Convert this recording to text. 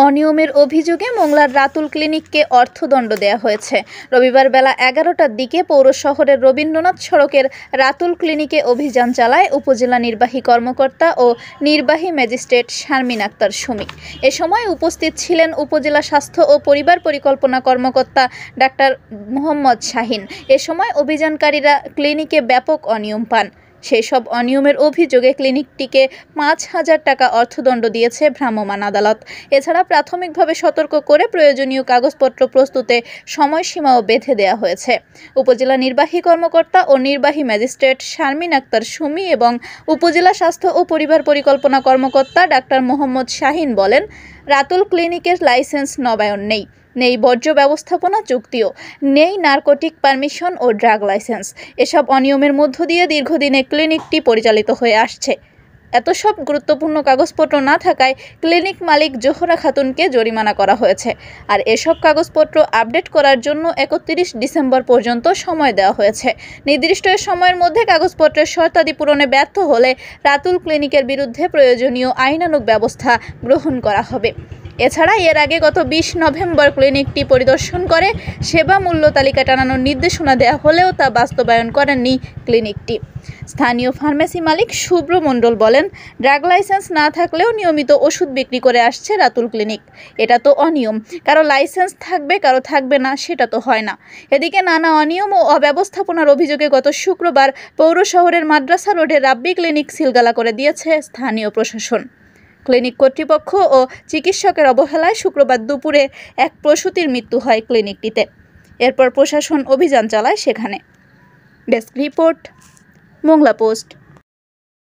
অনিয়মের অভিযোগে মোংলার রাতুল ক্লিনিককে অর্থদণ্ড দেওয়া হয়েছে। রবিবার বেলা 11টার দিকে পৌর শহরের রবীন্দ্রনাথ সড়কের রাতুল ক্লিনিকে অভিযান চালায় উপজেলা নির্বাহী কর্মকর্তা ও নির্বাহী ম্যাজিস্ট্রেট শারমিন আক্তার সুমি। এ সময় উপস্থিত ছিলেন উপজেলা স্বাস্থ্য ও পরিবার পরিকল্পনা কর্মকর্তা ডাক্তার মোহাম্মদ শাহিন। এ সময় অভিযানকারীরা ক্লিনিকে ব্যাপক অনিয়ম পান। সেই সব অনিয়মের অভিযোগে ক্লিনিকটিকে 5,000 টাকা অর্থদণ্ড দিয়েছে ভ্রাম্যমাণ আদালত। এছাড়া প্রাথমিকভাবে সতর্ক করে প্রয়োজনীয় কাগজপত্র প্রস্তুতে সময়সীমাও বেঁধে দেওয়া হয়েছে। উপজেলা নির্বাহী কর্মকর্তা ও নির্বাহী ম্যাজিস্ট্রেট শারমিন আক্তার সুমি এবং উপজেলা স্বাস্থ্য ও পরিবার পরিকল্পনা কর্মকর্তা ডাক্তার মোহাম্মদ শাহিন বলেন, রাতুল ক্লিনিকের লাইসেন্স নবায়ন নেই বর্জ্য ব্যবস্থাপনা চুক্তিও নেই, নার্কোটিক পারমিশন ও ড্রাগ লাইসেন্স। এসব অনিয়মের মধ্য দিয়ে দীর্ঘদিনে ক্লিনিকটি পরিচালিত হয়ে আসছে। এত সব গুরুত্বপূর্ণ কাগজপত্র না থাকায় ক্লিনিক মালিক জোহরা খাতুনকে জরিমানা করা হয়েছে। আর এসব কাগজপত্র আপডেট করার জন্য 31 ডিসেম্বর পর্যন্ত সময় দেওয়া হয়েছে। নির্দিষ্ট সময়ের মধ্যে কাগজপত্রের শর্তাদি পূরণে ব্যর্থ হলে রাতুল ক্লিনিকের বিরুদ্ধে প্রয়োজনীয় আইনানুগ ব্যবস্থা গ্রহণ করা হবে। এছাড়া এর আগে গত 20 নভেম্বর ক্লিনিকটি পরিদর্শন করে সেবা মূল্য তালিকা টানানোর নির্দেশনা দেওয়া হলেও তা বাস্তবায়ন করেননি ক্লিনিকটি। স্থানীয় ফার্মেসি মালিক শুভ্র মণ্ডল বলেন, ড্রাগ লাইসেন্স না থাকলেও নিয়মিত ওষুধ বিক্রি করে আসছে রাতুল ক্লিনিক। এটা তো অনিয়ম, কারো লাইসেন্স থাকবে কারো থাকবে না, সেটা তো হয় না। এদিকে নানা অনিয়ম ও অব্যবস্থাপনার অভিযোগে গত শুক্রবার পৌর শহরের মাদ্রাসা রোডে রাব্বি ক্লিনিক সিলগালা করে দিয়েছে স্থানীয় প্রশাসন। ক্লিনিক কর্তৃপক্ষ ও চিকিৎসকের অবহেলায় শুক্রবার দুপুরে এক প্রসূতির মৃত্যু হয় ক্লিনিকটিতে। এরপর প্রশাসন অভিযান চালায় সেখানে। Desk report, Mongla post.